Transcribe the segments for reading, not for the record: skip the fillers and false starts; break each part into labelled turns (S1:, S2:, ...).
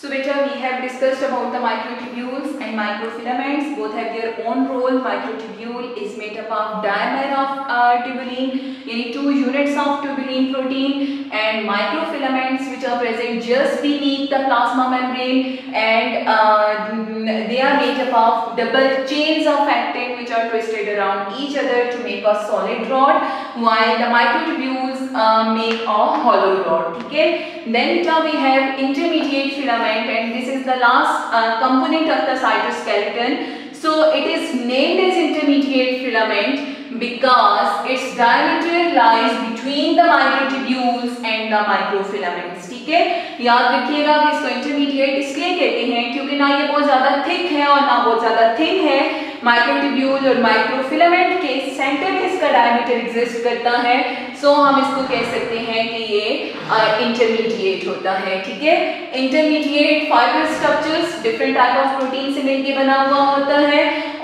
S1: So beta, we have discussed about the microtubules and microfilaments. Both have their own role. Microtubule is made up of dimer of tubulin, yani 2 units of tubulin protein, and microfilaments which are present just beneath the plasma membrane, and they are made up of double chains of actin which are twisted around each other to make a solid rod, while the microtubules make a hollow rod. Okay. Then we have intermediate filament, and this is the last component of the cytoskeleton. So it is named as intermediate filament because its diameter lies between the microtubules and the microfilaments. ठीक है, याद रखिएगा कि इसको intermediate इसलिए कहते हैं क्योंकि ना ये बहुत ज्यादा थिक है और ना बहुत ज्यादा थिन है। माइक्रोट्यूब्यूल और माइक्रोफिलामेंट के सेंटर में इसका डायमीटर एग्जिस्ट करता है, सो हम इसको कह सकते हैं कि ये इंटरमीडिएट होता है। ठीक है, intermediate fibre structures different type of protein से मिलकर बना हुआ होता है,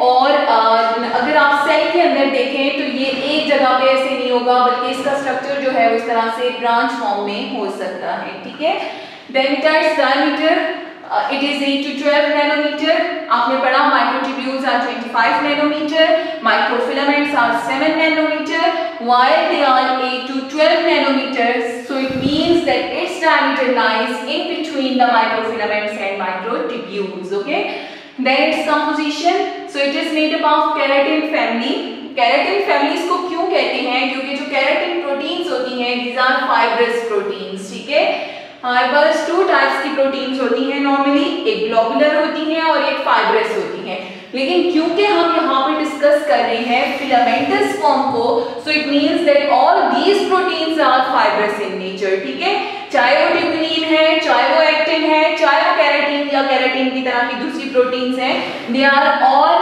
S1: और अगर आप सेल के अंदर देखें तो ये एक जगह पे ऐसे नहीं होगा, बल्कि इसका स्ट्रक्चर जो है उस तरह से ब्रांच फॉर्म में हो सकता है। ठीक है, then its diameter it is 8 to 12 nanometer. आपने पढ़ा microtubules are 25 nanometer, microfilaments are 7 nanometer, while they are 8 to 12 nanometers. So it means that its diameter lies in between the microfilaments and microtubules. Okay. Then its composition. So it is made up of keratin family. Keratin families को क्यों कहते हैं? क्योंकि जो keratin proteins होती हैं, these are fibrous proteins. ठीक है, हमारे पास 2 टाइप्स की प्रोटीन्स होती हैं नॉर्मली, एक ग्लोबुलर होती हैं और एक फाइब्रस होती हैं। लेकिन क्योंकि हम यहाँ पे डिस्कस कर रहे हैं फिलामेंटस फॉर्म को, so it means that all these proteins are fibrous in nature. ठीक है, चाहे वो ट्यूबुलिन है, चाहे वो एक्टिन है, चाहे वो केराटिन या केराटिन की तरह की दूसरी प्रोटीन्स हैं, they are all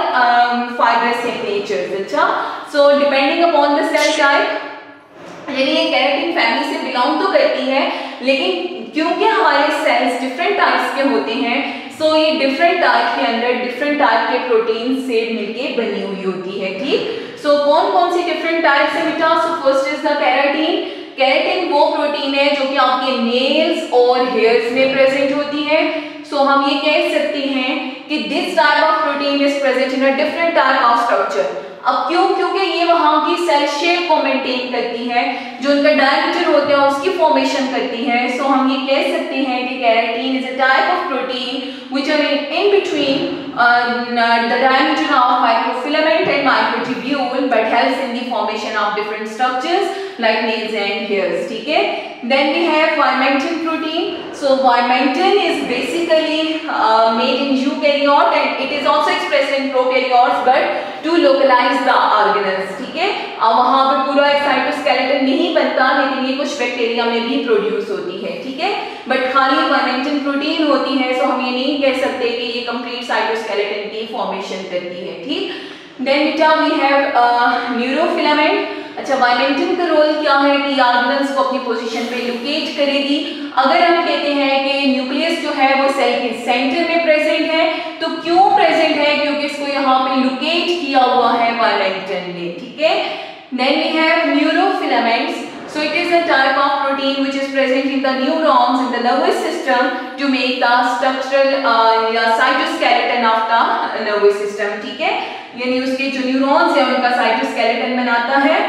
S1: fibrous in nature. अच्छा, so depending upon the cell type, यानी ये केराटिन फैमिली से बिलोंग तो करती है, लेकिन क्योंकि हमारे सेल्स डिफरेंट टाइप्स के होते हैं, सो ये डिफरेंट टाइप के अंदर डिफरेंट टाइप के प्रोटीन से मिलके बनी हुई होती है। ठीक, सो कौन कौन सी डिफरेंट टाइप्स है बेटा? So first is the keratin. Keratin वो प्रोटीन है जो कि आपके नेल्स और हेयर्स में प्रेजेंट होती है। सो हम ये कह सकते हैं कि this type of protein is present in a different type of structure. अब क्यों? क्योंकि ये वहां की सेल शेप को मेंटेन करती है, जो उनका डायमीटर होता है उसकी फॉर्मेशन करती है। सो हम ये कह सकते हैं कि keratin is a type of protein which are in between the diameter of microfilament and microtubule but helps in the formation of different structures like nails and hairs. ठीक है, then we have vimentin protein. So vimentin is basically made in eukaryote and it is also expressed in prokaryotes but to localize the organelles. ठीक है, अब वहां पर पूरा एक cytoskeleton नहीं बनता, लेकिन ये कुछ बैक्टीरिया में भी प्रोड्यूस होती है। ठीक है, बट खाली vimentin प्रोटीन होती है, सो हम ये नहीं कह सकते कि ये कंप्लीट साइटोस्केलेटन की फॉर्मेशन करती है। ठीक, देन बेटा वी हैव न्यूरोफिलामेंट। अच्छा, वाइमेंटिन का रोल क्या है कि ऑर्गेनल्स को अपनी पोजीशन पे लोकेट करेगी। अगर हम कहते हैं कि न्यूक्लियस जो है वो सेल के सेंटर में प्रेजेंट है, तो क्यों प्रेजेंट है? क्योंकि इसको यहाँ पे लोकेट किया हुआ है वाइमेंटिन ने। ठीक है, then we have neurofilaments. So it is a type of protein which is present in the neurons in the nervous system to make the structural या cytoskeleton of the nervous system. ठीक है, यानी उसके जो neurons हैं उनका cytoskeleton बनाता है।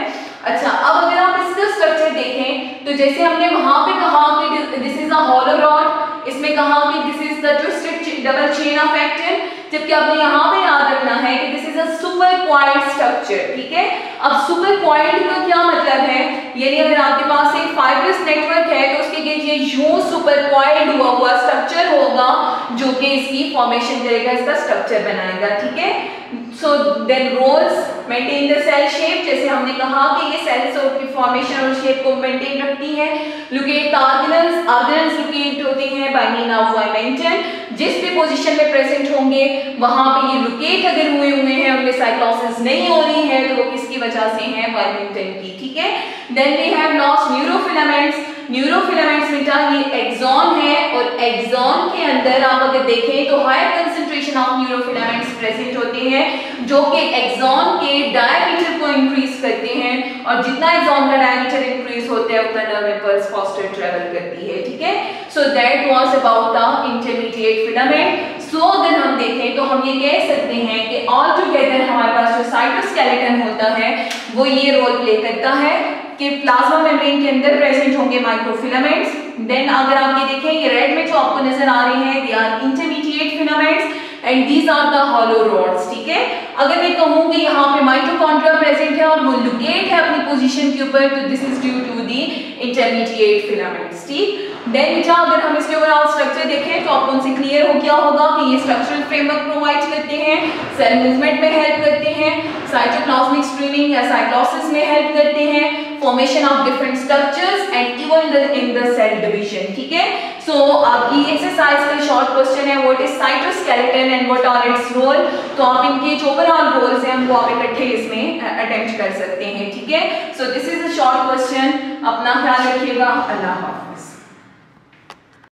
S1: अच्छा, अब अगर आप इसका स्ट्रक्चर देखें तो जैसे हमने वहां पे कहा कि this is a hollow rod, इसमें कहा कि this is the twisted double chain of actin, जबकि आपने यहाँ पे याद रखना है कि this is a super coiled structure. ठीक है, अब सुपर क्वाइल्ड का क्या मतलब है? यानी अगर आपके पास एक फाइब्रस नेटवर्क है तो उसके ये यूं सुपर क्वाइल्ड हुआ स्ट्रक्चर होगा जो कि इसकी फॉर्मेशन करेगा, इसका स्ट्रक्चर बनाएगा। ठीक है, so then roles maintain the cell shape, जैसे हमने कहा कि ये सेल्स की फॉर्मेशन और शेप को मेंटेन रखती है। लोकेट ऑर्गेनल्स, ऑर्गेनल्स लोकेट होते हैं बाय मीन ऑफ वाइमेंटिन। जिस भी पोजीशन में प्रेजेंट होंगे वहां पे ये लोकेट अगर हुए हैं, उनमें साइक्लोसिस नहीं हो रही है, तो वो किसकी वजह से है? वाइमेंटिन की। ठीक है, then we have lost neurofilaments. Neurofilaments बेटा ये एक्सॉन है और एक्सॉन के अंदर आप अगर देखें तो higher concentration of neurofilaments present होते हैं जो कि एक्सॉन के डायमीटर को इंक्रीज करते हैं, और जितना एक्सॉन का डायमीटर इंक्रीज होता है उतना नर्व इम्पल्स फास्टर ट्रेवल करती है, ठीक है। So that was about the intermediate filament. So अगर हम देखें तो हम ये कह सकते हैं कि ऑल टुगेदर हमारे पास जो साइटोस्केलेटन होता है वो ये रोल प्ले करता है कि प्लाज्मा मेम्ब्रेन के अंदर प्रेजेंट होंगे माइक्रोफिलामेंट्स। देन अगर आप ये देखें, ये रेड में जो आपको नजर आ रहे हैं, they are intermediate filaments and these are the hollow rods, ठीक है। अगर मैं कहूं कि यहाँ पे माइटोकॉन्ड्रिया प्रेजेंट है और वो लोकेट है अपनी पोजीशन के ऊपर, तो this is due to the intermediate filaments, ठीक। देन बेटा अगर हम इसके ओवरऑल स्ट्रक्चर देखें तो आपको उनसे क्लियर हो गया होगा कि ये स्ट्रक्चरल फ्रेमवर्क प्रोवाइड करते हैं, सेल मूवमेंट में हेल्प करते हैं, साइटोप्लाज्मिक स्ट्रीमिंग या साइटोसिस में हेल्प करते हैं, formation of different structures and even in the cell division, ठीक है। सो आपकी एक्सरसाइज का शॉर्ट क्वेश्चन है what is cytoskeleton and what are its role. तो आप इनके जो ओवरऑल रोल्स हैं वो आप इकट्ठे इसमें अटेम्प्ट कर सकते हैं, ठीक है। So this is a short question. अपना ख्याल रखिएगा। अल्लाह हाफ़िज़।